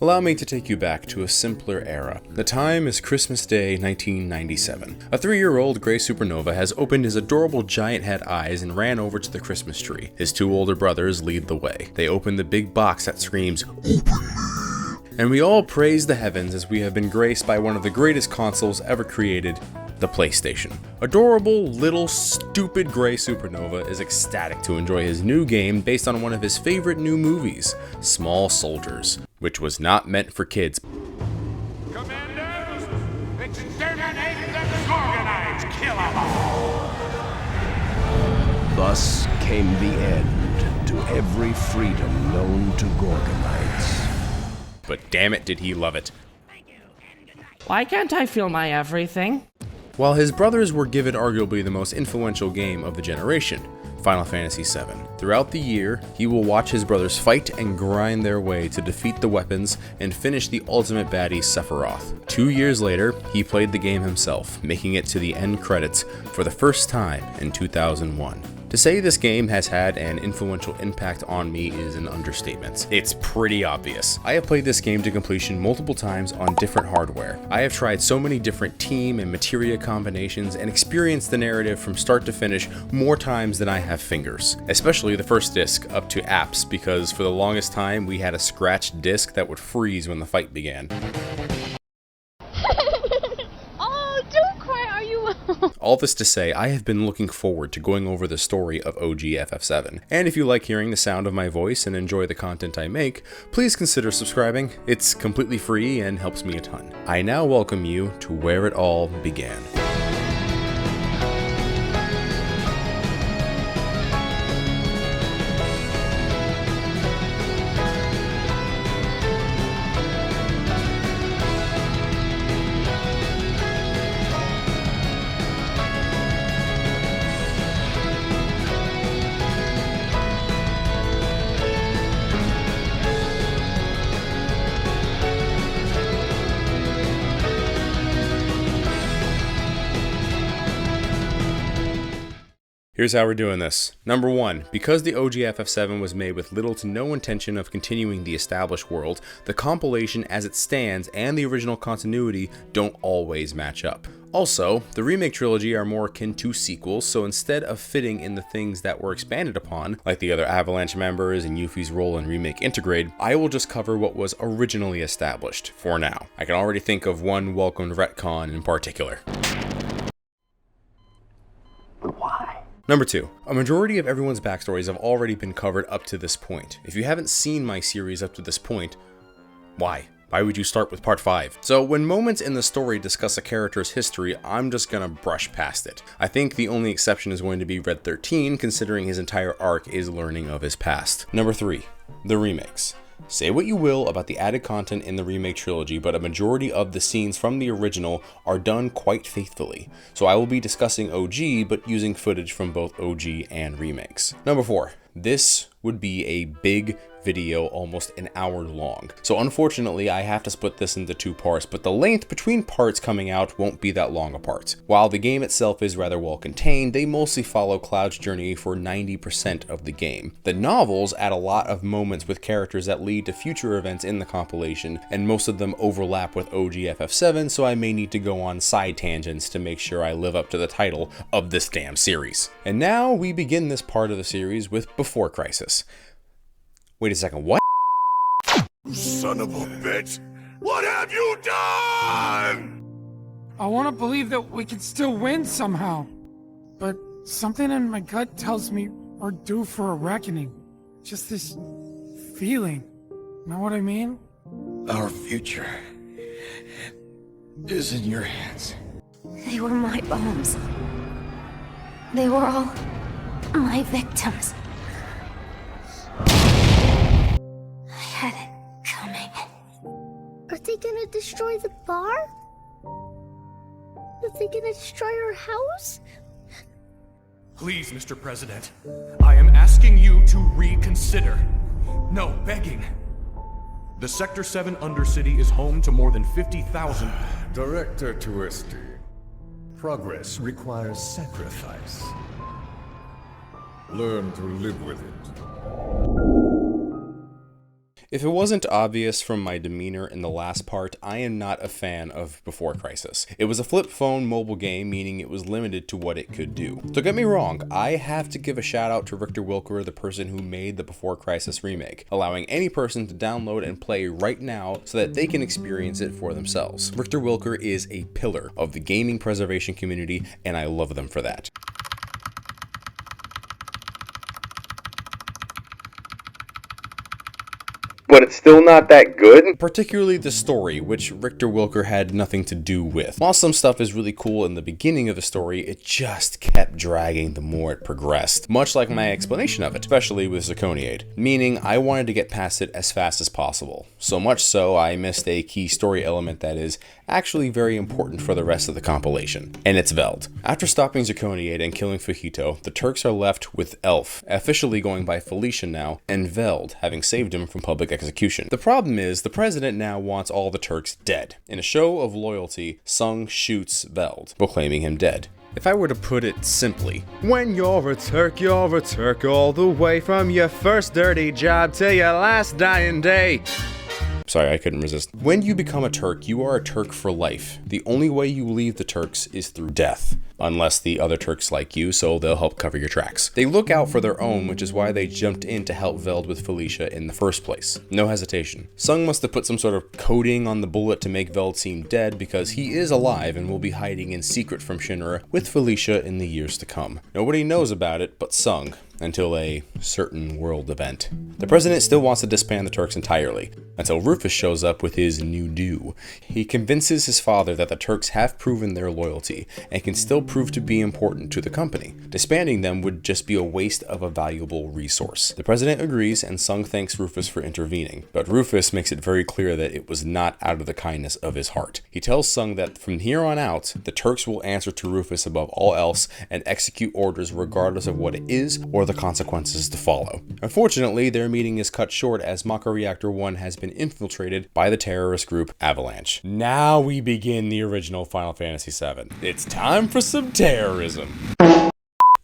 Allow me to take you back to a simpler era. The time is Christmas Day 1997. A 3-year-old gray supernova has opened his adorable giant head eyes and ran over to the Christmas tree. His 2 older brothers lead the way. They open the big box that screams, and we all praise the heavens as we have been graced by one of the greatest consoles ever created, the PlayStation. Adorable, little, stupid gray supernova is ecstatic to enjoy his new game based on one of his favorite new movies, Small Soldiers, which was not meant for kids. Commandos, exterminate the Gorgonites! Kill them all! Thus came the end to every freedom known to Gorgonites. But damn it, did he love it. Why can't I feel my everything? While his brothers were given arguably the most influential game of the generation, Final Fantasy VII. Throughout the year, he will watch his brothers fight and grind their way to defeat the weapons and finish the ultimate baddie Sephiroth. 2 years later, he played the game himself, making it to the end credits for the first time in 2001. To say this game has had an influential impact on me is an understatement. It's pretty obvious. I have played this game to completion multiple times on different hardware. I have tried so many different team and materia combinations and experienced the narrative from start to finish more times than I have fingers. Especially the first disc up to apps, because for the longest time we had a scratched disc that would freeze when the fight began. All this to say, I have been looking forward to going over the story of OG FF7. And if you like hearing the sound of my voice and enjoy the content I make, please consider subscribing. It's completely free and helps me a ton. I now welcome you to where it all began. Here's how we're doing this. Number 1, because the OG FF7 was made with little to no intention of continuing the established world, the compilation as it stands and the original continuity don't always match up. Also, the remake trilogy are more akin to sequels, so instead of fitting in the things that were expanded upon, like the other Avalanche members and Yuffie's role in Remake Intergrade, I will just cover what was originally established, for now. I can already think of one welcomed retcon in particular. Why? Number 2, a majority of everyone's backstories have already been covered up to this point. If you haven't seen my series up to this point, why? Why would you start with part 5? So when moments in the story discuss a character's history, I'm just gonna brush past it. I think the only exception is going to be Red 13, considering his entire arc is learning of his past. Number 3, the remakes. Say what you will about the added content in the remake trilogy, but a majority of the scenes from the original are done quite faithfully. So I will be discussing OG, but using footage from both OG and remakes. Number 4, this would be a big video, almost an hour long. So unfortunately, I have to split this into 2 parts, but the length between parts coming out won't be that long apart. While the game itself is rather well contained, they mostly follow Cloud's journey for 90% of the game. The novels add a lot of moments with characters that lead to future events in the compilation, and most of them overlap with OG FF7, so I may need to go on side tangents to make sure I live up to the title of this damn series. And now we begin this part of the series with Before Crisis. Wait a second, what? Son of a bitch! What have you done? I want to believe that we can still win somehow. But something in my gut tells me we're due for a reckoning. Just this feeling. Know what I mean? Our future is in your hands. They were my bombs. They were all my victims. I had it coming. Are they gonna destroy the bar? Are they gonna destroy our house? Please, Mr. President, I am asking you to reconsider. No, begging. The Sector 7 Undercity is home to more than 50,000... Director Touristi, progress requires sacrifice. Learn to live with it. If it wasn't obvious from my demeanor in the last part, I am not a fan of Before Crisis. It was a flip phone mobile game, meaning it was limited to what it could do. Don't get me wrong, I have to give a shout out to Richter Wilker, the person who made the Before Crisis remake, allowing any person to download and play right now so that they can experience it for themselves. Richter Wilker is a pillar of the gaming preservation community, and I love them for that. But it's still not that good. Particularly the story, which Richter Wilker had nothing to do with. While some stuff is really cool in the beginning of the story, it just kept dragging the more it progressed. Much like my explanation of it, especially with Zirconiade. Meaning, I wanted to get past it as fast as possible. So much so, I missed a key story element that is actually very important for the rest of the compilation. And it's Veld. After stopping Zirconiade and killing Fujito, the Turks are left with Elf, officially going by Felicia now, and Veld, having saved him from public execution. The problem is, the president now wants all the Turks dead. In a show of loyalty, Sung shoots Veld, proclaiming him dead. If I were to put it simply, when you're a Turk all the way from your first dirty job to your last dying day. Sorry, I couldn't resist. When you become a Turk, you are a Turk for life. The only way you leave the Turks is through death. Unless the other Turks like you, so they'll help cover your tracks. They look out for their own, which is why they jumped in to help Veld with Felicia in the first place. No hesitation. Sung must have put some sort of coating on the bullet to make Veld seem dead, because he is alive and will be hiding in secret from Shinra with Felicia in the years to come. Nobody knows about it but Sung, until a certain world event. The president still wants to disband the Turks entirely, until Rufus shows up with his new do. He convinces his father that the Turks have proven their loyalty, and can still prove to be important to the company. Disbanding them would just be a waste of a valuable resource. The president agrees, and Sung thanks Rufus for intervening, but Rufus makes it very clear that it was not out of the kindness of his heart. He tells Sung that from here on out, the Turks will answer to Rufus above all else, and execute orders regardless of what it is, or the consequences to follow. Unfortunately, their meeting is cut short as Mako Reactor 1 has been infiltrated by the terrorist group Avalanche. Now we begin the original Final Fantasy VII. It's time for some terrorism.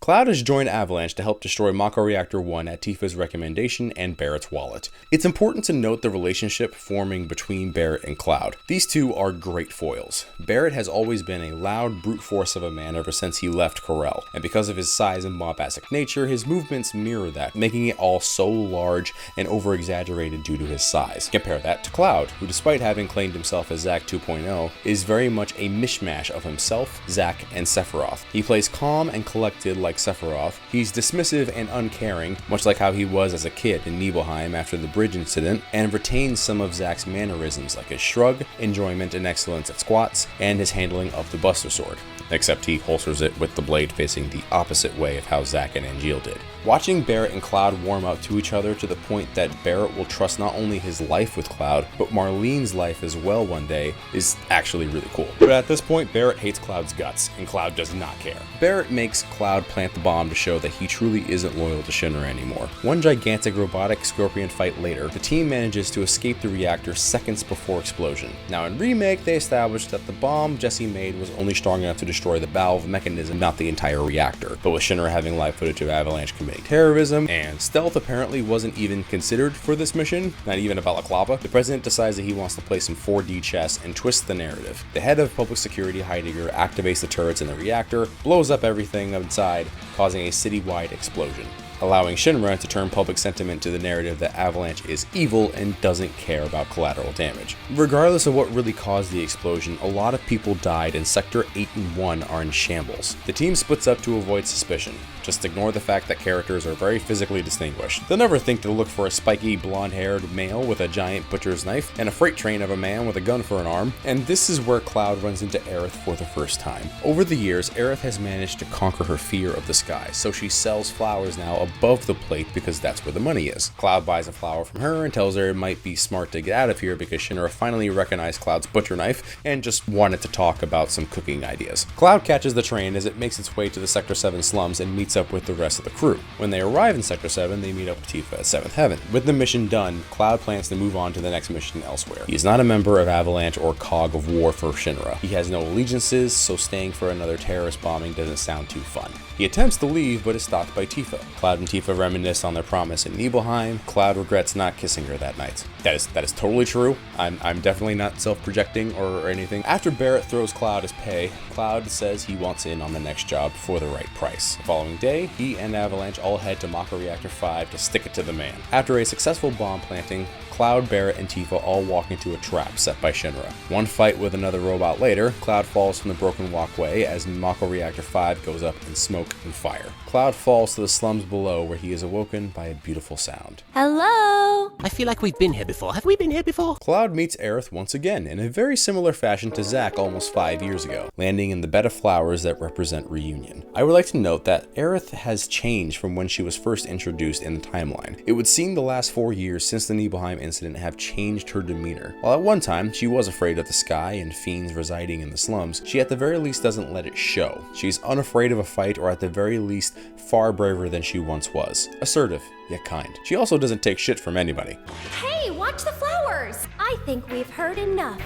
Cloud has joined Avalanche to help destroy Mako Reactor 1 at Tifa's recommendation and Barrett's wallet. It's important to note the relationship forming between Barrett and Cloud. These two are great foils. Barrett has always been a loud brute force of a man ever since he left Corel, and because of his size and bombastic nature, his movements mirror that, making it all so large and over-exaggerated due to his size. Compare that to Cloud, who despite having claimed himself as Zack 2.0, is very much a mishmash of himself, Zack, and Sephiroth. He plays calm and collected like Sephiroth. He's dismissive and uncaring, much like how he was as a kid in Nibelheim after the bridge incident, and retains some of Zack's mannerisms like his shrug, enjoyment and excellence at squats, and his handling of the Buster Sword. Except he holsters it with the blade facing the opposite way of how Zack and Angeal did. Watching Barrett and Cloud warm up to each other to the point that Barrett will trust not only his life with Cloud, but Marlene's life as well one day is actually really cool. But at this point, Barrett hates Cloud's guts, and Cloud does not care. Barrett makes Cloud plant the bomb to show that he truly isn't loyal to Shinra anymore. One gigantic robotic scorpion fight later, the team manages to escape the reactor seconds before explosion. Now in Remake, they established that the bomb Jesse made was only strong enough to destroy the valve mechanism, not the entire reactor. But with Shinra having live footage of Avalanche committing terrorism, and stealth apparently wasn't even considered for this mission, not even a balaclava, the president decides that he wants to play some 4D chess and twist the narrative. The head of public security, Heidegger, activates the turrets in the reactor, blows up everything inside, causing a citywide explosion, allowing Shinra to turn public sentiment to the narrative that Avalanche is evil and doesn't care about collateral damage. Regardless of what really caused the explosion, a lot of people died and Sector 8 and 1 are in shambles. The team splits up to avoid suspicion. Just ignore the fact that characters are very physically distinguished. They'll never think to look for a spiky, blonde-haired male with a giant butcher's knife and a freight train of a man with a gun for an arm, and this is where Cloud runs into Aerith for the first time. Over the years, Aerith has managed to conquer her fear of the sky, so she sells flowers now above the plate because that's where the money is. Cloud buys a flower from her and tells her it might be smart to get out of here because Shinra finally recognized Cloud's butcher knife and just wanted to talk about some cooking ideas. Cloud catches the train as it makes its way to the Sector 7 slums and meets up with the rest of the crew. When they arrive in Sector 7, they meet up with Tifa at 7th Heaven. With the mission done, Cloud plans to move on to the next mission elsewhere. He is not a member of Avalanche or cog of war for Shinra. He has no allegiances, so staying for another terrorist bombing doesn't sound too fun. He attempts to leave, but is stopped by Tifa. Cloud and Tifa reminisce on their promise in Nibelheim. Cloud regrets not kissing her that night. That is totally true. I'm definitely not self-projecting or anything. After Barrett throws Cloud his pay, Cloud says he wants in on the next job for the right price. The following day, he and Avalanche all head to Mako Reactor 5 to stick it to the man. After a successful bomb planting, Cloud, Barrett, and Tifa all walk into a trap set by Shinra. One fight with another robot later, Cloud falls from the broken walkway as Mako Reactor 5 goes up in smoke and fire. Cloud falls to the slums below where he is awoken by a beautiful sound. Hello? I feel like we've been here before. Have we been here before? Cloud meets Aerith once again in a very similar fashion to Zack almost 5 years ago, landing in the bed of flowers that represent reunion. I would like to note that Aerith has changed from when she was first introduced in the timeline. It would seem the last 4 years since the Nibelheim incident have changed her demeanor. While at one time she was afraid of the sky and fiends residing in the slums, she at the very least doesn't let it show. She's unafraid of a fight, or at the very least far braver than she once was. Assertive, yet kind. She also doesn't take shit from anybody. Hey, watch the flowers! I think we've heard enough.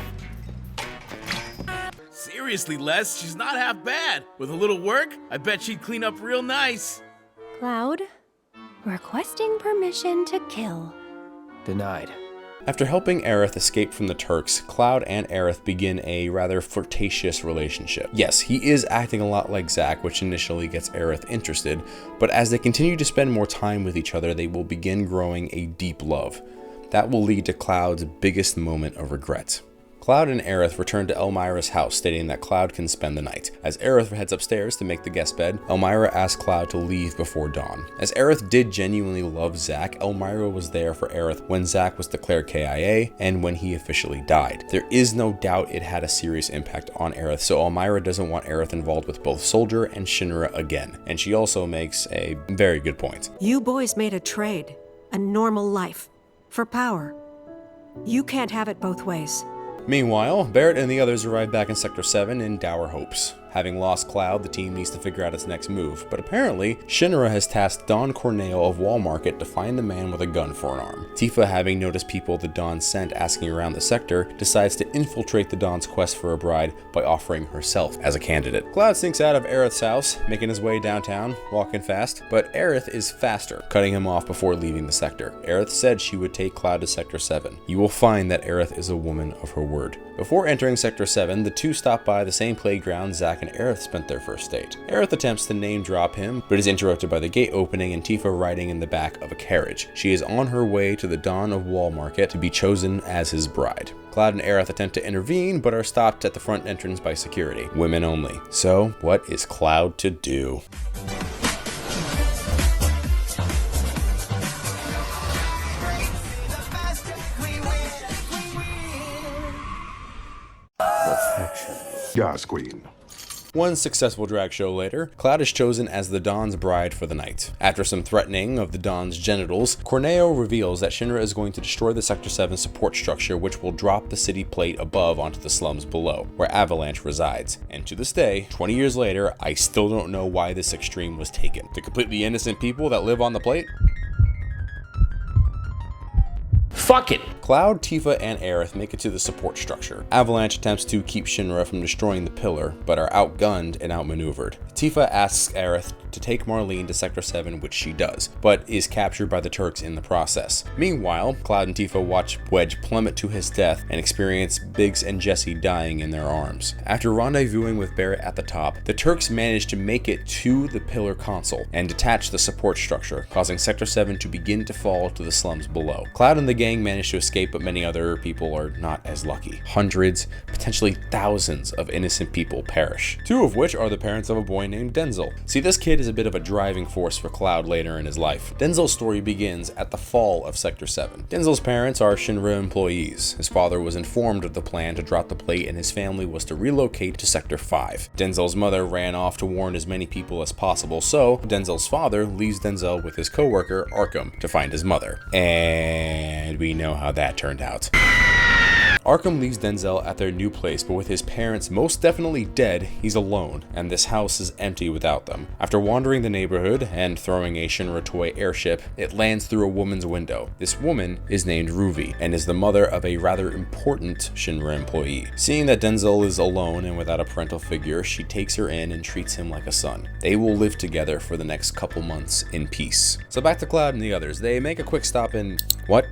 Seriously, Les, she's not half bad. With a little work, I bet she'd clean up real nice. Cloud, requesting permission to kill. Denied. After helping Aerith escape from the Turks, Cloud and Aerith begin a rather flirtatious relationship. Yes, he is acting a lot like Zack, which initially gets Aerith interested, but as they continue to spend more time with each other, they will begin growing a deep love. That will lead to Cloud's biggest moment of regret. Cloud and Aerith return to Elmira's house, stating that Cloud can spend the night. As Aerith heads upstairs to make the guest bed, Elmira asks Cloud to leave before dawn. As Aerith did genuinely love Zack, Elmira was there for Aerith when Zack was declared KIA and when he officially died. There is no doubt it had a serious impact on Aerith, so Elmira doesn't want Aerith involved with both Soldier and Shinra again. And she also makes a very good point. You boys made a trade, a normal life, for power. You can't have it both ways. Meanwhile, Barrett and the others arrive back in Sector 7 in dour hopes. Having lost Cloud, the team needs to figure out its next move, but apparently, Shinra has tasked Don Corneo of Wall Market to find the man with a gun for an arm. Tifa, having noticed people the Don sent asking around the sector, decides to infiltrate the Don's quest for a bride by offering herself as a candidate. Cloud sneaks out of Aerith's house, making his way downtown, walking fast, but Aerith is faster, cutting him off before leaving the sector. Aerith said she would take Cloud to Sector 7. You will find that Aerith is a woman of her word. Before entering Sector 7, the two stop by the same playground Zack and Aerith spent their first date. Aerith attempts to name drop him, but is interrupted by the gate opening and Tifa riding in the back of a carriage. She is on her way to the Dawn of Wall Market to be chosen as his bride. Cloud and Aerith attempt to intervene, but are stopped at the front entrance by security. Women only. So, what is Cloud to do? Yes, Queen. One successful drag show later, Cloud is chosen as the Dawn's bride for the night. After some threatening of the Dawn's genitals, Corneo reveals that Shinra is going to destroy the Sector 7 support structure, which will drop the city plate above onto the slums below, where Avalanche resides. And to this day, 20 years later, I still don't know why this extreme was taken. To completely innocent people that live on the plate? Fuck it! Cloud, Tifa, and Aerith make it to the support structure. Avalanche attempts to keep Shinra from destroying the pillar, but are outgunned and outmaneuvered. Tifa asks Aerith to take Marlene to Sector 7, which she does, but is captured by the Turks in the process. Meanwhile, Cloud and Tifa watch Wedge plummet to his death and experience Biggs and Jesse dying in their arms. After rendezvousing with Barrett at the top, the Turks manage to make it to the pillar console and detach the support structure, causing Sector 7 to begin to fall to the slums below. Cloud and the gang manage to escape, but many other people are not as lucky. Hundreds, potentially thousands of innocent people perish, two of which are the parents of a boy named Denzel. See, this kid is a bit of a driving force for Cloud later in his life. Denzel's story begins at the fall of Sector 7. Denzel's parents are Shinra employees. His father was informed of the plan to drop the plate and his family was to relocate to Sector 5. Denzel's mother ran off to warn as many people as possible, so Denzel's father leaves Denzel with his co-worker Arkham to find his mother. And we know how that turned out. Arkham leaves Denzel at their new place, but with his parents most definitely dead, he's alone, and this house is empty without them. After wandering the neighborhood and throwing a Shinra toy airship, it lands through a woman's window. This woman is named Ruby, and is the mother of a rather important Shinra employee. Seeing that Denzel is alone and without a parental figure, she takes her in and treats him like a son. They will live together for the next couple months in peace. So back to Cloud and the others. They make a quick stop in... What?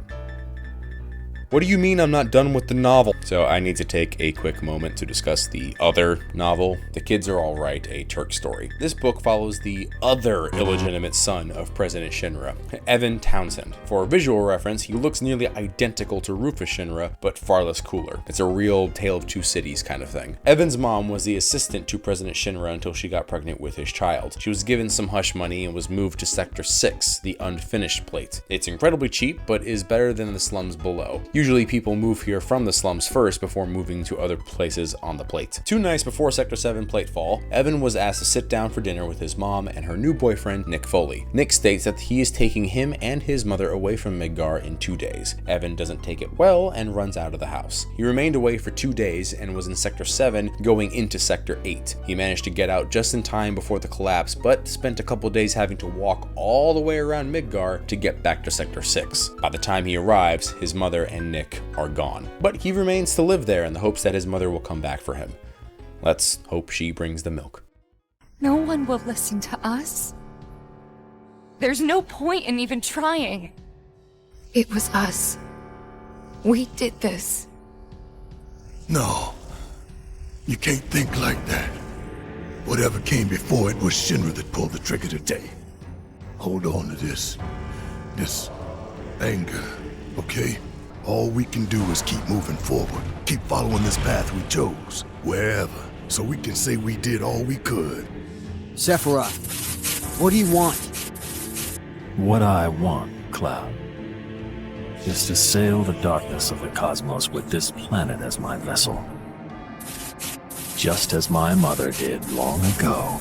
What do you mean I'm not done with the novel? So I need to take a quick moment to discuss the other novel, The Kids Are Alright, a Turk story. This book follows the other illegitimate son of President Shinra, Evan Townsend. For visual reference, he looks nearly identical to Rufus Shinra, but far less cooler. It's a real Tale of Two Cities kind of thing. Evan's mom was the assistant to President Shinra until she got pregnant with his child. She was given some hush money and was moved to Sector 6, the unfinished plate. It's incredibly cheap, but is better than the slums below. Usually people move here from the slums first before moving to other places on the plate. 2 nights before Sector 7 platefall, Evan was asked to sit down for dinner with his mom and her new boyfriend, Nick Foley. Nick states that he is taking him and his mother away from Midgar in 2 days. Evan doesn't take it well and runs out of the house. He remained away for 2 days and was in Sector 7 going into Sector 8. He managed to get out just in time before the collapse, but spent a couple days having to walk all the way around Midgar to get back to Sector 6. By the time he arrives, his mother and Nick are gone. But he remains to live there in the hopes that his mother will come back for him. Let's hope she brings the milk. No one will listen to us. There's no point in even trying. It was us. We did this. No. You can't think like that. Whatever came before it was Shinra that pulled the trigger today. Hold on to this anger, okay? All we can do is keep moving forward, keep following this path we chose, wherever, so we can say we did all we could. Sephiroth, what do you want? What I want, Cloud, is to sail the darkness of the cosmos with this planet as my vessel. Just as my mother did long ago.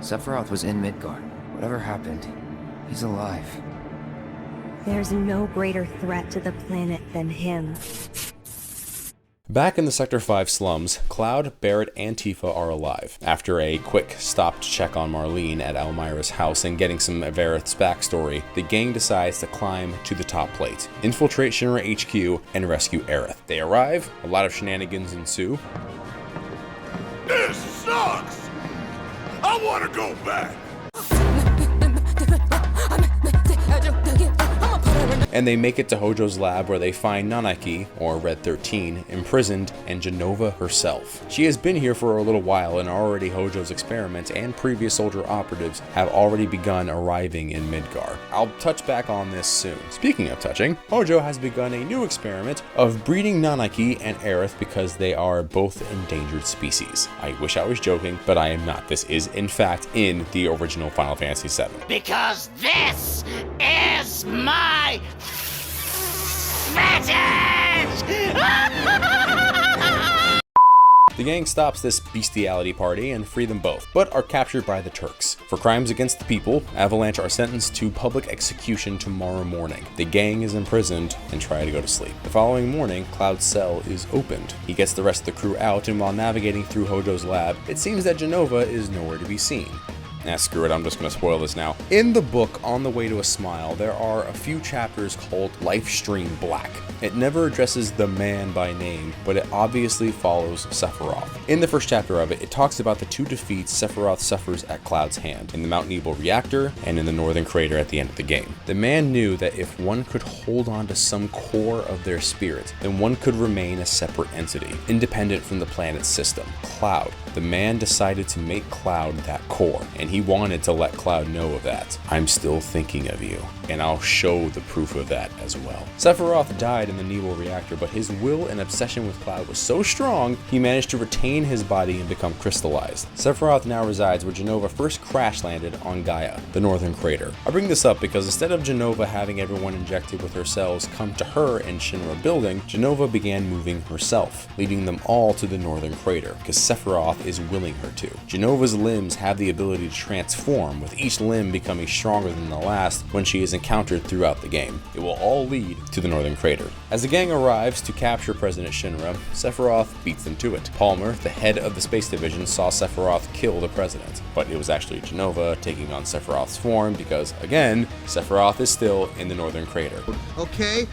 Sephiroth was in Midgar. Whatever happened, he's alive. There's no greater threat to the planet than him. Back in the Sector 5 slums, Cloud, Barret, and Tifa are alive. After a quick stop to check on Marlene at Elmira's house and getting some of Aerith's backstory, the gang decides to climb to the top plate, infiltrate Shinra HQ, and rescue Aerith. They arrive, a lot of shenanigans ensue. This sucks! I want to go back! And they make it to Hojo's lab where they find Nanaki, or Red 13, imprisoned, and Jenova herself. She has been here for a little while, and already Hojo's experiment and previous soldier operatives have already begun arriving in Midgar. I'll touch back on this soon. Speaking of touching, Hojo has begun a new experiment of breeding Nanaki and Aerith because they are both endangered species. I wish I was joking, but I am not. This is, in fact, in the original Final Fantasy VII. Because this is my fetish! The gang stops this bestiality party and free them both, but are captured by the Turks. For crimes against the people, Avalanche are sentenced to public execution tomorrow morning. The gang is imprisoned and try to go to sleep. The following morning, Cloud's cell is opened. He gets the rest of the crew out, and while navigating through Hojo's lab, it seems that Jenova is nowhere to be seen. Screw it, I'm just gonna spoil this now. In the book, On the Way to a Smile, there are a few chapters called Lifestream Black. It never addresses the man by name, but it obviously follows Sephiroth. In the first chapter of it, it talks about the 2 defeats Sephiroth suffers at Cloud's hand, in the Mount Nebo reactor and in the Northern Crater at the end of the game. The man knew that if one could hold on to some core of their spirit, then one could remain a separate entity, independent from the planet's system. Cloud. The man decided to make Cloud that core, and he wanted to let Cloud know of that. I'm still thinking of you, and I'll show the proof of that as well. Sephiroth died in the Nebo reactor, but his will and obsession with Cloud was so strong, he managed to retain his body and become crystallized. Sephiroth now resides where Jenova first crash landed on Gaia, the Northern Crater. I bring this up because instead of Jenova having everyone injected with her cells come to her in Shinra building, Jenova began moving herself, leading them all to the Northern Crater, because Sephiroth is willing her to. Jenova's limbs have the ability to transform, with each limb becoming stronger than the last when she is encountered throughout the game. It will all lead to the Northern Crater. As the gang arrives to capture President Shinra, Sephiroth beats them to it. Palmer, the head of the Space Division, saw Sephiroth kill the president, but it was actually Genova taking on Sephiroth's form because, again, Sephiroth is still in the Northern Crater. Okay,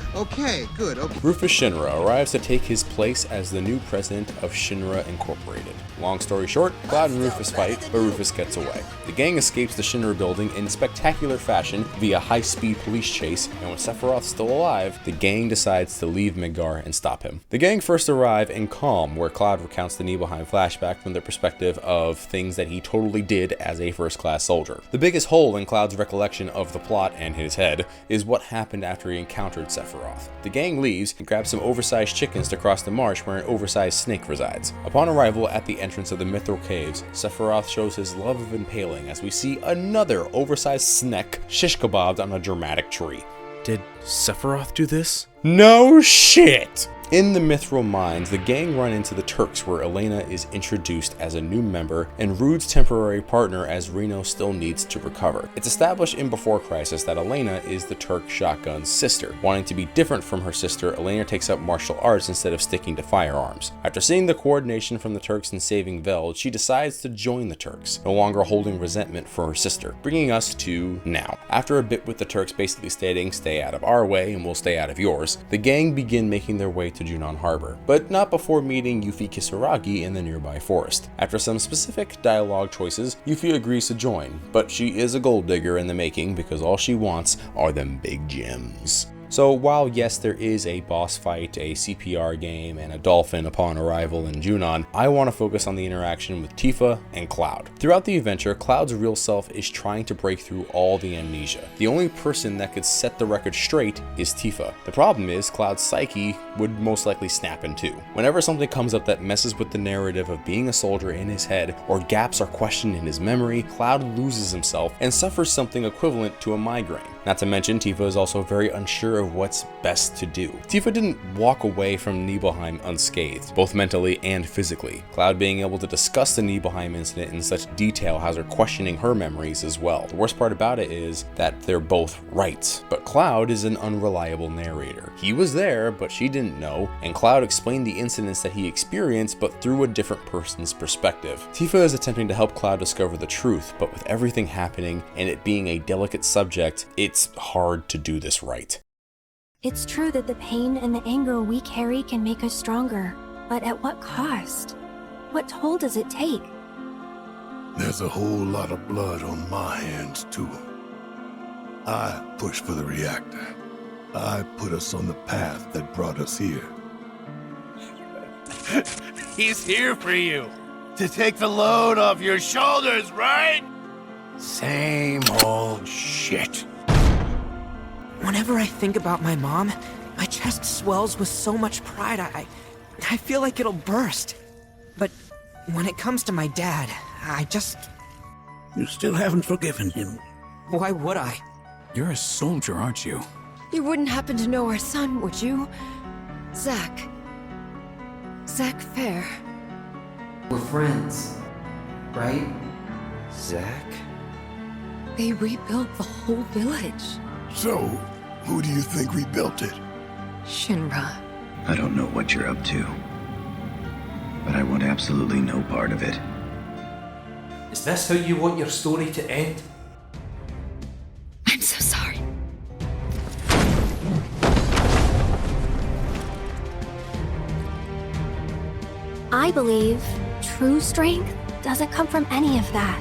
good, okay. Rufus Shinra arrives to take his place as the new president of Shinra Incorporated. Long story short, Cloud and Rufus fight, but Rufus gets away. The gang escapes the Shinra building in spectacular fashion via high-speed police chase, and with Sephiroth still alive, the gang decides to leave Midgar and stop him. The gang first arrive in Calm, where Cloud recounts the Nibelheim flashback from the perspective of things that he totally did as a first-class soldier. The biggest hole in Cloud's recollection of the plot and his head is what happened after he encountered Sephiroth. The gang leaves and grabs some oversized chickens to cross the marsh where an oversized snake resides. Upon arrival at the entrance of the Mithril Caves, Sephiroth shows his love of impaling as we see another oversized snake shish kebabbed on a dramatic tree. Did Sephiroth do this? No shit! In the Mithril Mines, the gang run into the Turks, where Elena is introduced as a new member and Rude's temporary partner as Reno still needs to recover. It's established in Before Crisis that Elena is the Turk shotgun's sister. Wanting to be different from her sister, Elena takes up martial arts instead of sticking to firearms. After seeing the coordination from the Turks in saving Veld, she decides to join the Turks, no longer holding resentment for her sister, bringing us to now. After a bit with the Turks basically stating, "Stay out of our way and we'll stay out of yours," the gang begin making their way to Junon Harbor, but not before meeting Yuffie Kisaragi in the nearby forest. After some specific dialogue choices, Yuffie agrees to join, but she is a gold digger in the making because all she wants are them big gems. So while yes, there is a boss fight, a CPR game, and a dolphin upon arrival in Junon, I want to focus on the interaction with Tifa and Cloud. Throughout the adventure, Cloud's real self is trying to break through all the amnesia. The only person that could set the record straight is Tifa. The problem is, Cloud's psyche would most likely snap in two. Whenever something comes up that messes with the narrative of being a soldier in his head, or gaps are questioned in his memory, Cloud loses himself and suffers something equivalent to a migraine. Not to mention, Tifa is also very unsure of what's best to do. Tifa didn't walk away from Nibelheim unscathed, both mentally and physically. Cloud being able to discuss the Nibelheim incident in such detail has her questioning her memories as well. The worst part about it is that they're both right, but Cloud is an unreliable narrator. He was there, but she didn't know, and Cloud explained the incidents that he experienced, but through a different person's perspective. Tifa is attempting to help Cloud discover the truth, but with everything happening and it being a delicate subject, it's hard to do this right. It's true that the pain and the anger we carry can make us stronger, but at what cost? What toll does it take? There's a whole lot of blood on my hands, too. I pushed for the reactor. I put us on the path that brought us here. He's here for you. To take the load off your shoulders, right? Same old shit. Whenever I think about my mom, my chest swells with so much pride, I feel like it'll burst. But when it comes to my dad, I just... You still haven't forgiven him. Why would I? You're a soldier, aren't you? You wouldn't happen to know our son, would you? Zack. Zack Fair. We're friends, right? Zack? They rebuilt the whole village. So, who do you think rebuilt it? Shinra. I don't know what you're up to, but I want absolutely no part of it. Is this how you want your story to end? I'm so sorry. I believe true strength doesn't come from any of that.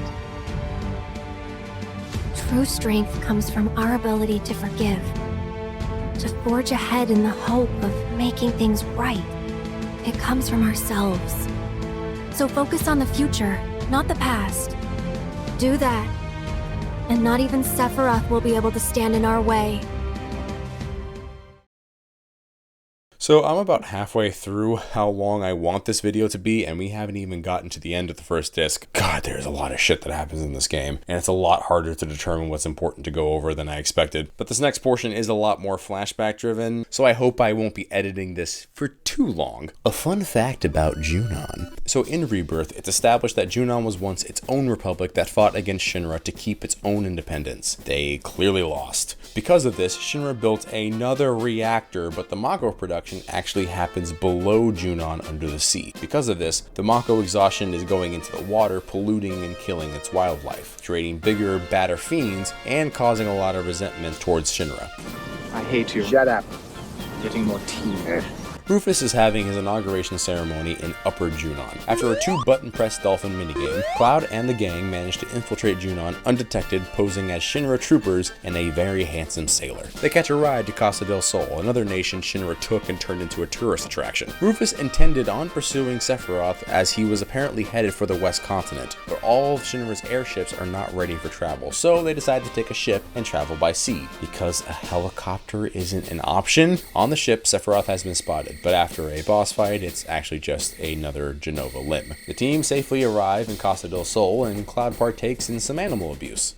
True strength comes from our ability to forgive, to forge ahead in the hope of making things right. It comes from ourselves. So focus on the future, not the past. Do that, and not even Sephiroth will be able to stand in our way. So I'm about halfway through how long I want this video to be, and we haven't even gotten to the end of the first disc. God, there's a lot of shit that happens in this game, and it's a lot harder to determine what's important to go over than I expected. But this next portion is a lot more flashback driven, so I hope I won't be editing this for too too long. A fun fact about Junon. So in Rebirth, it's established that Junon was once its own republic that fought against Shinra to keep its own independence. They clearly lost. Because of this, Shinra built another reactor, but the Mako production actually happens below Junon under the sea. Because of this, the Mako exhaustion is going into the water, polluting and killing its wildlife, creating bigger, badder fiends, and causing a lot of resentment towards Shinra. I hate you. Shut up. Getting more tea. Rufus is having his inauguration ceremony in Upper Junon. After a 2-button press dolphin minigame, Cloud and the gang manage to infiltrate Junon undetected, posing as Shinra troopers and a very handsome sailor. They catch a ride to Costa del Sol, another nation Shinra took and turned into a tourist attraction. Rufus intended on pursuing Sephiroth as he was apparently headed for the West Continent, but all of Shinra's airships are not ready for travel, so they decide to take a ship and travel by sea. Because a helicopter isn't an option, on the ship Sephiroth has been spotted. But after a boss fight, it's actually just another Genova limb. The team safely arrive in Costa del Sol, and Cloud partakes in some animal abuse.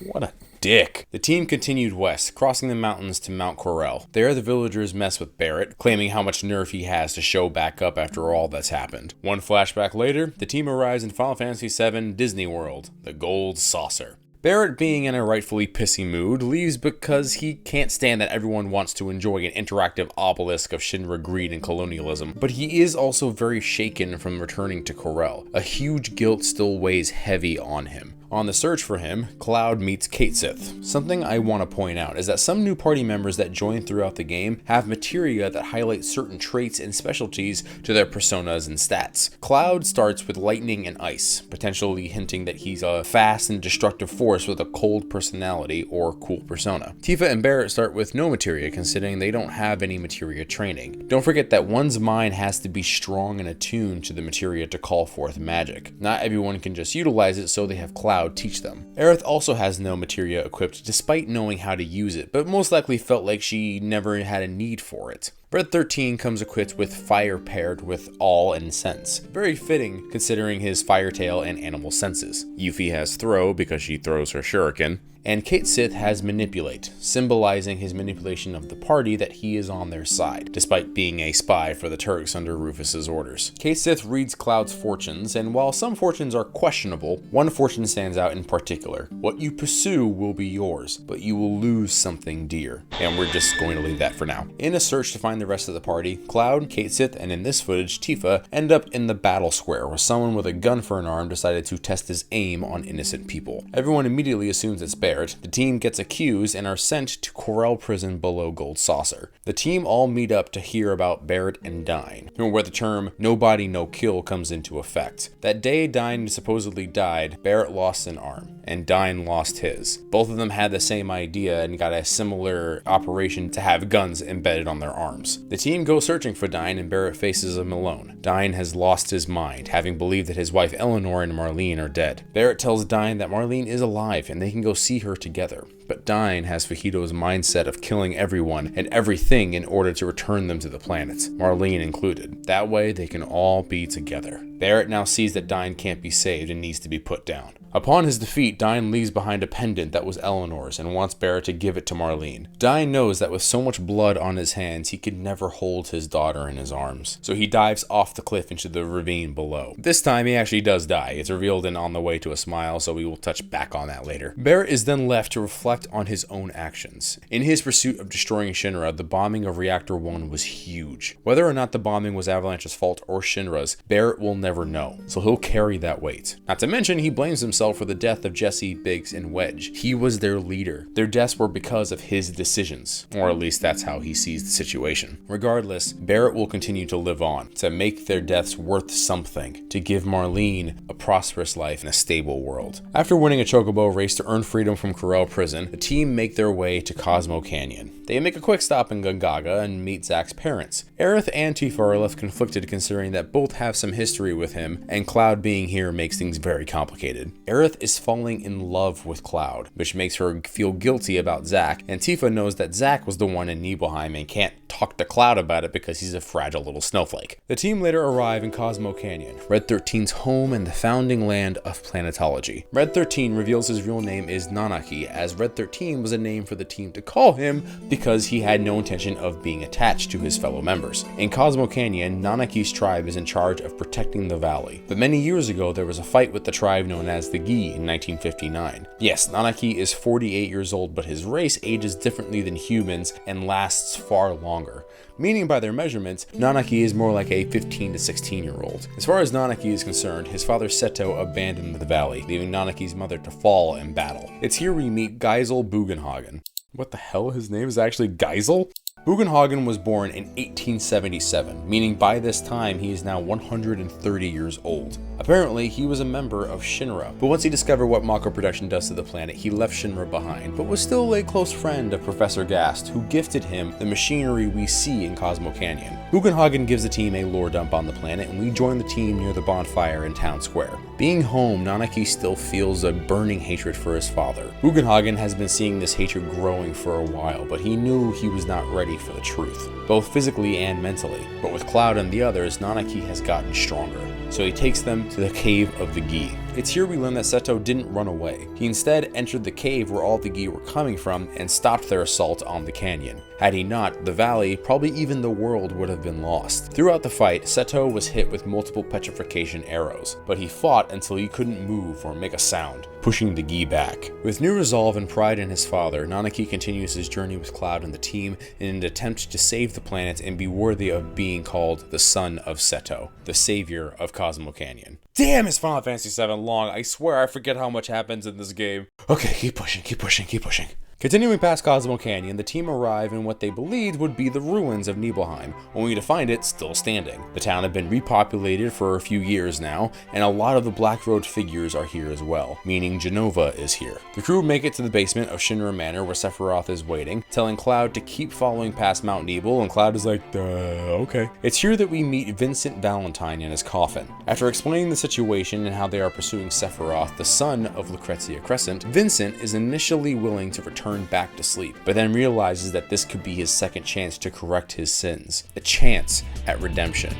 What a dick. The team continued west, crossing the mountains to Mount Corel. There, the villagers mess with Barrett, claiming how much nerve he has to show back up after all that's happened. One flashback later, the team arrives in Final Fantasy VII Disney World, the Gold Saucer. Barrett, being in a rightfully pissy mood, leaves because he can't stand that everyone wants to enjoy an interactive obelisk of Shinra greed and colonialism, but he is also very shaken from returning to Corel. A huge guilt still weighs heavy on him. On the search for him, Cloud meets Cait Sith. Something I want to point out is that some new party members that join throughout the game have materia that highlight certain traits and specialties to their personas and stats. Cloud starts with lightning and ice, potentially hinting that he's a fast and destructive force with a cold personality or cool persona. Tifa and Barrett start with no materia, considering they don't have any materia training. Don't forget that one's mind has to be strong and attuned to the materia to call forth magic. Not everyone can just utilize it, so they have Cloud teach them. Aerith also has no materia equipped despite knowing how to use it, but most likely felt like she never had a need for it. Red 13 comes equipped with fire paired with awe and sense. Very fitting considering his fire tail and animal senses. Yuffie has throw because she throws her shuriken. And Cait Sith has manipulate, symbolizing his manipulation of the party that he is on their side, despite being a spy for the Turks under Rufus's orders. Cait Sith reads Cloud's fortunes, and while some fortunes are questionable, one fortune stands out in particular. What you pursue will be yours, but you will lose something dear. And we're just going to leave that for now. In a search to find the rest of the party, Cloud, Cait Sith, and in this footage, Tifa, end up in the battle square where someone with a gun for an arm decided to test his aim on innocent people. Everyone immediately assumes it's Barrett. The team gets accused and are sent to Corel prison below Gold Saucer. The team all meet up to hear about Barrett and Dyne, where the term no body no kill comes into effect. That day Dyne supposedly died, Barrett lost an arm, and Dyne lost his. Both of them had the same idea and got a similar operation to have guns embedded on their arms. The team goes searching for Dyne, and Barrett faces him alone. Dyne has lost his mind, having believed that his wife Eleanor and Marlene are dead. Barrett tells Dyne that Marlene is alive and they can go see her together. But Dyne has Fajito's mindset of killing everyone and everything in order to return them to the planet, Marlene included. That way they can all be together. Barrett now sees that Dyne can't be saved and needs to be put down. Upon his defeat, Dyne leaves behind a pendant that was Eleanor's and wants Barrett to give it to Marlene. Dyne knows that with so much blood on his hands, he could never hold his daughter in his arms. So he dives off the cliff into the ravine below. This time he actually does die. It's revealed in On the Way to a Smile, so we will touch back on that later. Barrett is then left to reflect on his own actions. In his pursuit of destroying Shinra, the bombing of Reactor 1 was huge. Whether or not the bombing was Avalanche's fault or Shinra's, Barrett will never know, so he'll carry that weight. Not to mention, he blames himself for the death of Jesse, Biggs, and Wedge. He was their leader. Their deaths were because of his decisions, or at least that's how he sees the situation. Regardless, Barrett will continue to live on, to make their deaths worth something, to give Marlene a prosperous life in a stable world. After winning a chocobo race to earn freedom from Corel prison, the team make their way to Cosmo Canyon. They make a quick stop in Gongaga and meet Zack's parents. Aerith and Tifa are left conflicted considering that both have some history with him, and Cloud being here makes things very complicated. Aerith is falling in love with Cloud, which makes her feel guilty about Zack, and Tifa knows that Zack was the one in Nibelheim and can't talk to Cloud about it because he's a fragile little snowflake. The team later arrive in Cosmo Canyon, Red 13's home and the founding land of planetology. Red 13 reveals his real name is Nanaki, as Red 13 was a name for the team to call him because he had no intention of being attached to his fellow members. In Cosmo Canyon, Nanaki's tribe is in charge of protecting the valley. But many years ago, there was a fight with the tribe known as the Gi in 1959. Yes, Nanaki is 48 years old, but his race ages differently than humans and lasts far longer. Meaning by their measurements, Nanaki is more like a 15 to 16 year old. As far as Nanaki is concerned, his father Seto abandoned the valley, leaving Nanaki's mother to fall in battle. It's here we meet Geisel Bugenhagen. What the hell? His name is actually Geisel? Bugenhagen was born in 1877, meaning by this time he is now 130 years old. Apparently, he was a member of Shinra, but once he discovered what Mako production does to the planet, he left Shinra behind, but was still a close friend of Professor Gast, who gifted him the machinery we see in Cosmo Canyon. Bugenhagen gives the team a lore dump on the planet, and we join the team near the bonfire in Town Square. Being home, Nanaki still feels a burning hatred for his father. Bugenhagen has been seeing this hatred growing for a while, but he knew he was not ready for the truth, both physically and mentally. But with Cloud and the others, Nanaki has gotten stronger, so he takes them to the cave of the Gi. It's here we learn that Seto didn't run away. He instead entered the cave where all the Gi were coming from and stopped their assault on the canyon. Had he not, the valley, probably even the world, would have been lost. Throughout the fight, Seto was hit with multiple petrification arrows, but he fought until he couldn't move or make a sound, pushing the Gi back. With new resolve and pride in his father, Nanaki continues his journey with Cloud and the team in an attempt to save the planet and be worthy of being called the son of Seto, the savior of Cosmo Canyon. Damn, is Final Fantasy VII long. I swear I forget how much happens in this game. Okay, keep pushing, keep pushing, keep pushing. Continuing past Cosmo Canyon, the team arrive in what they believed would be the ruins of Nibelheim, only to find it still standing. The town had been repopulated for a few years now, and a lot of the Black Road figures are here as well, meaning Genova is here. The crew make it to the basement of Shinra Manor where Sephiroth is waiting, telling Cloud to keep following past Mount Nibel, and Cloud is like, okay. It's here that we meet Vincent Valentine in his coffin. After explaining the situation and how they are pursuing Sephiroth, the son of Lucrezia Crescent, Vincent is initially willing to return back to sleep, but then realizes that this could be his second chance to correct his sins. A chance at redemption.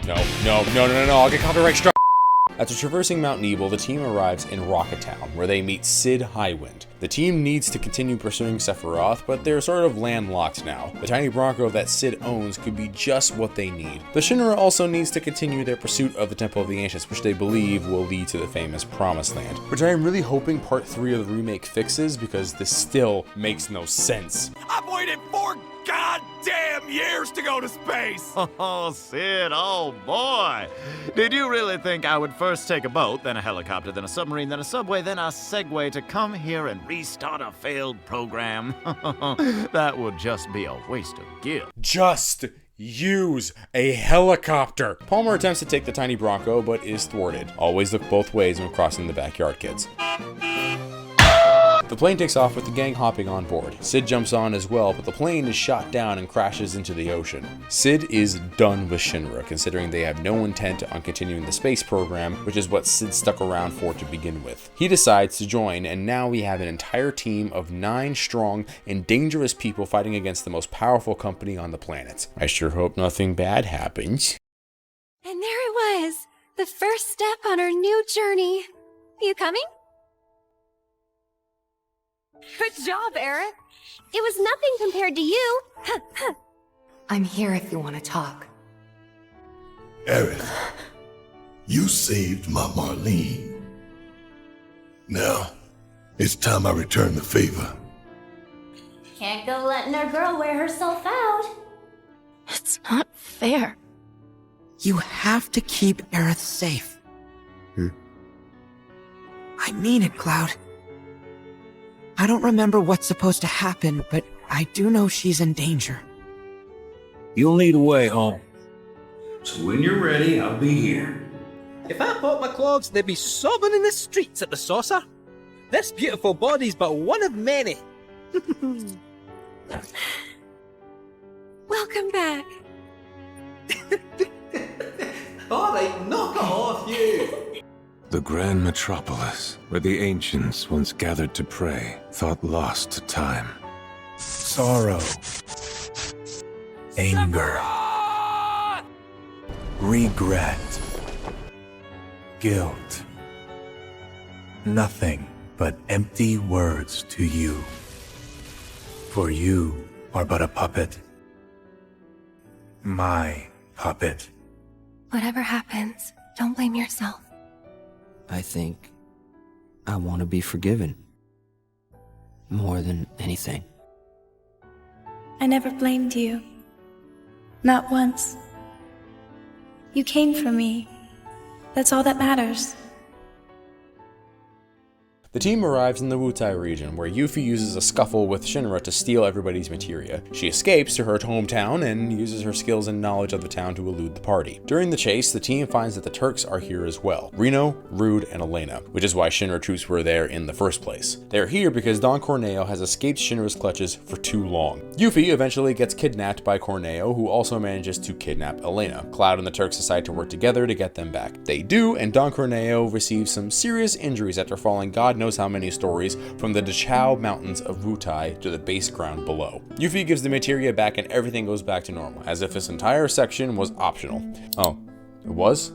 No, I'll get copyright struck. After traversing Mount Nibel, the team arrives in Rocket Town, where they meet Sid Highwind. The team needs to continue pursuing Sephiroth, but they're sort of landlocked now. The tiny Bronco that Sid owns could be just what they need. The Shinra also needs to continue their pursuit of the Temple of the Ancients, which they believe will lead to the famous Promised Land, which I am really hoping Part 3 of the remake fixes, because this still makes no sense. I've waited 4 goddamn years to go to space! Oh, Sid, oh boy. Did you really think I would first take a boat, then a helicopter, then a submarine, then a subway, then a Segway to come here and restart a failed program? That would just be a waste of gear. Just use a helicopter. Palmer attempts to take the tiny Bronco, but is thwarted. Always look both ways when crossing the backyard, kids. The plane takes off with the gang hopping on board. Sid jumps on as well, but the plane is shot down and crashes into the ocean. Sid is done with Shinra, considering they have no intent on continuing the space program, which is what Sid stuck around for to begin with. He decides to join, and now we have an entire team of 9 strong and dangerous people fighting against the most powerful company on the planet. I sure hope nothing bad happens. And there it was, the first step on our new journey. You coming? Good job, Aerith. It was nothing compared to you. I'm here if you want to talk. Aerith, you saved my Marlene. Now, it's time I return the favor. Can't go letting our girl wear herself out. It's not fair. You have to keep Aerith safe. I mean it, Cloud. I don't remember what's supposed to happen, but I do know she's in danger. You'll need a way home. So when you're ready, I'll be here. If I bought my clothes, they'd be sobbing in the streets at the saucer. This beautiful body's but one of many. Welcome back. Alright, knock it off, you! The grand metropolis, where the ancients once gathered to pray, thought lost to time. Sorrow. anger, regret, guilt. Nothing but empty words to you. For you are but a puppet. My puppet. Whatever happens, don't blame yourself. I think I want to be forgiven. More than anything. I never blamed you. Not once. You came for me. That's all that matters. The team arrives in the Wutai region, where Eupholie uses a scuffle with Shinra to steal everybody's materia. She escapes to her hometown and uses her skills and knowledge of the town to elude the party. During the chase, the team finds that the Turks are here as well. Reno, Rude, and Elena, which is why Shinra troops were there in the first place. They are here because Don Corneo has escaped Shinra's clutches for too long. Eupholie eventually gets kidnapped by Corneo, who also manages to kidnap Elena. Cloud and the Turks decide to work together to get them back. They do, and Don Corneo receives some serious injuries after falling God knows how many stories from the Dachau mountains of Wutai to the base ground below. Eupholie gives the materia back and everything goes back to normal, as if this entire section was optional. Oh, it was?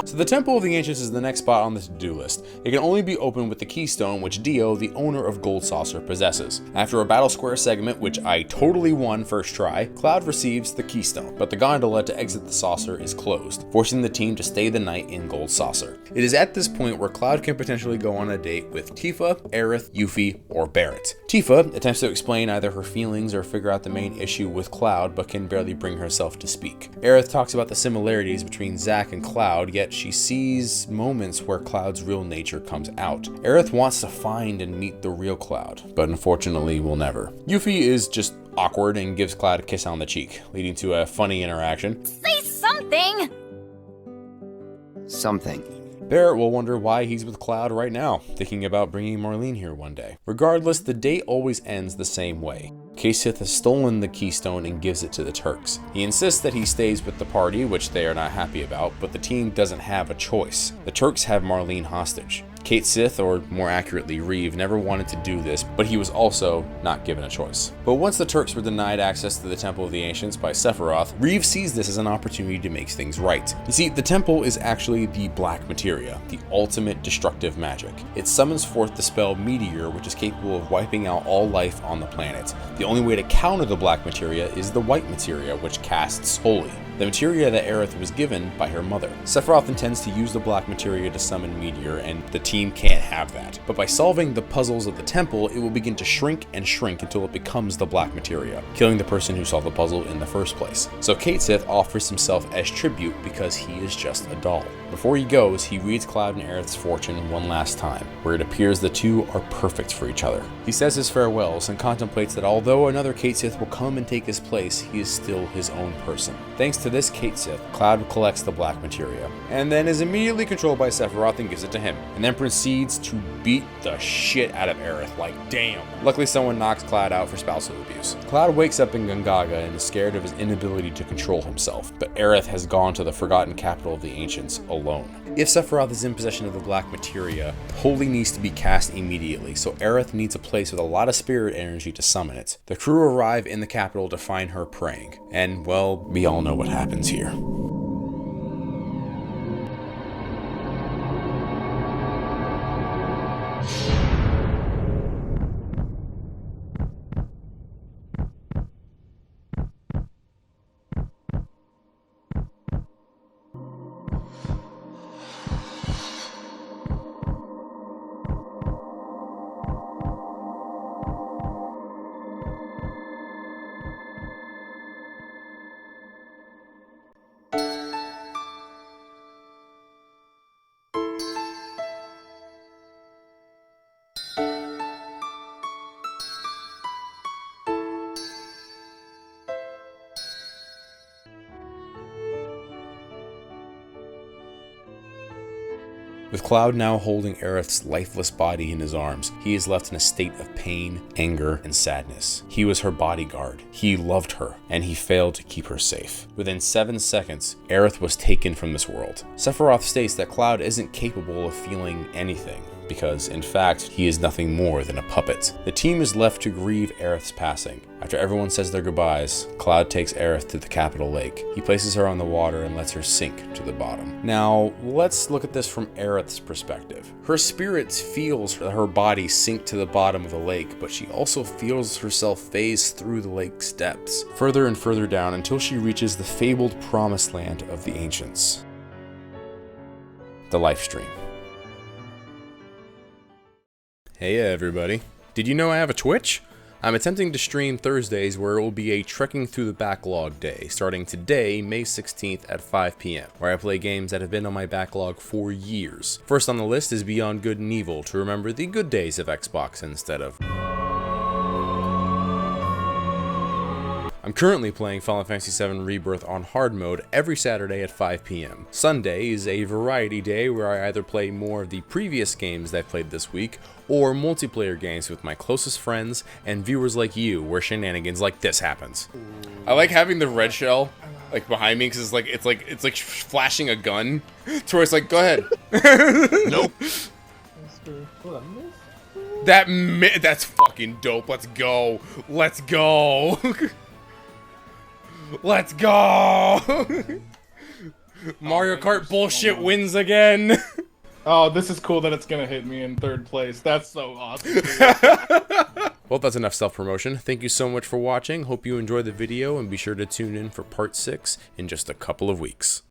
So the Temple of the Ancients is the next spot on the to-do list. It can only be opened with the keystone which Dio, the owner of Gold Saucer, possesses. After a Battle Square segment, which I totally won first try, Cloud receives the keystone, but the gondola to exit the saucer is closed, forcing the team to stay the night in Gold Saucer. It is at this point where Cloud can potentially go on a date with Tifa, Aerith, Eupholie, or Barrett. Tifa attempts to explain either her feelings or figure out the main issue with Cloud, but can barely bring herself to speak. Aerith talks about the similarities between Zack and Cloud, yet she sees moments where Cloud's real nature comes out. Aerith wants to find and meet the real Cloud, but unfortunately will never. Eupholie is just awkward and gives Cloud a kiss on the cheek, leading to a funny interaction. Say something! Something. Barrett will wonder why he's with Cloud right now, thinking about bringing Marlene here one day. Regardless, the date always ends the same way. Kasith has stolen the keystone and gives it to the Turks. He insists that he stays with the party, which they are not happy about, but the team doesn't have a choice. The Turks have Marlene hostage. Kate Sith, or more accurately Reeve, never wanted to do this, but he was also not given a choice. But once the Turks were denied access to the Temple of the Ancients by Sephiroth, Reeve sees this as an opportunity to make things right. You see, the temple is actually the black materia, the ultimate destructive magic. It summons forth the spell Meteor, which is capable of wiping out all life on the planet. The only way to counter the black materia is the white materia, which casts Holy, the materia that Aerith was given by her mother. Sephiroth intends to use the black materia to summon Meteor, and the team can't have that. But by solving the puzzles of the temple, it will begin to shrink and shrink until it becomes the black materia, killing the person who solved the puzzle in the first place. So Kate Sith offers himself as tribute because he is just a doll. Before he goes, he reads Cloud and Aerith's fortune one last time, where it appears the two are perfect for each other. He says his farewells and contemplates that although another Kate Sith will come and take his place, he is still his own person. Thanks to this Kate Sith, Cloud collects the black materia, and then is immediately controlled by Sephiroth and gives it to him, and then proceeds to beat the shit out of Aerith, like damn. Luckily someone knocks Cloud out for spousal abuse. Cloud wakes up in Gongaga and is scared of his inability to control himself, but Aerith has gone to the forgotten capital of the Ancients alone. If Sephiroth is in possession of the black materia, Holy needs to be cast immediately, so Aerith needs a place with a lot of spirit energy to summon it. The crew arrive in the capital to find her praying, and well, we all know what happens here. With Cloud now holding Aerith's lifeless body in his arms, he is left in a state of pain, anger, and sadness. He was her bodyguard, he loved her, and he failed to keep her safe. Within 7 seconds, Aerith was taken from this world. Sephiroth states that Cloud isn't capable of feeling anything, because, in fact, he is nothing more than a puppet. The team is left to grieve Aerith's passing. After everyone says their goodbyes, Cloud takes Aerith to the capital lake. He places her on the water and lets her sink to the bottom. Now, let's look at this from Aerith's perspective. Her spirit feels her body sink to the bottom of the lake, but she also feels herself phase through the lake's depths, further and further down until she reaches the fabled promised land of the ancients. The life stream. Hey everybody. Did you know I have a Twitch? I'm attempting to stream Thursdays where it will be a trekking through the backlog day, starting today, May 16th at 5 p.m, where I play games that have been on my backlog for years. First on the list is Beyond Good and Evil, to remember the good days of Xbox instead of... I'm currently playing Final Fantasy VII Rebirth on hard mode every Saturday at 5 p.m. Sunday is a variety day where I either play more of the previous games that I've played this week, or multiplayer games with my closest friends and viewers like you, where shenanigans like this happens. I like having the red shell like behind me because it's like flashing a gun to where it's like, go ahead. Nope. That's fucking dope. Let's go. Let's go. Let's go! Mario Kart bullshit wins again! Oh, this is cool that it's gonna hit me in 3rd place. That's so awesome. Well, that's enough self-promotion. Thank you so much for watching. Hope you enjoyed the video, and be sure to tune in for part 6 in just a couple of weeks.